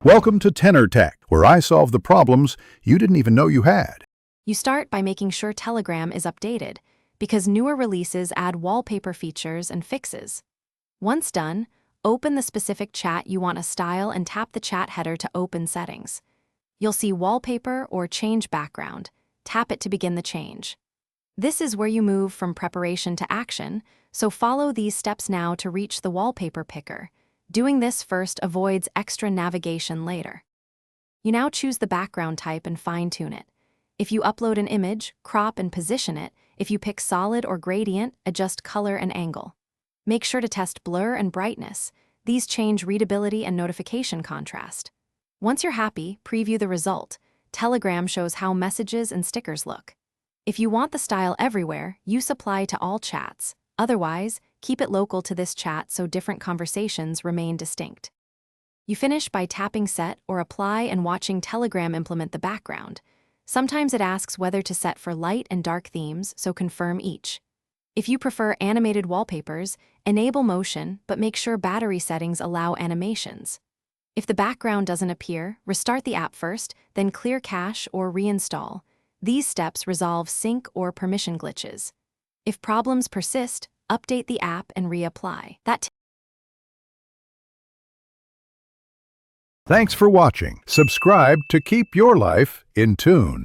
Welcome to Tenor Tech, where I solve the problems you didn't even know you had. You start by making sure Telegram is updated, because newer releases add wallpaper features and fixes. Once done, open the specific chat you want to style and tap the chat header to open settings. You'll see Wallpaper or Change Background. Tap it to begin the change. This is where you move from preparation to action, so follow these steps now to reach the wallpaper picker. Doing this first avoids extra navigation later. You now choose the background type and fine-tune it. If you upload an image, crop and position it. If you pick solid or gradient, adjust color and angle. Make sure to test blur and brightness. These change readability and notification contrast. Once you're happy, preview the result. Telegram shows how messages and stickers look. If you want the style everywhere, use Apply to all chats. Otherwise, keep it local to this chat so different conversations remain distinct. You finish by tapping Set or Apply and watching Telegram implement the background. Sometimes it asks whether to set for light and dark themes, so confirm each. If you prefer animated wallpapers, enable motion, but make sure battery settings allow animations. If the background doesn't appear, restart the app first, then clear cache or reinstall. These steps resolve sync or permission glitches. If problems persist, update the app and reapply. Thanks for watching. Subscribe to keep your life in tune.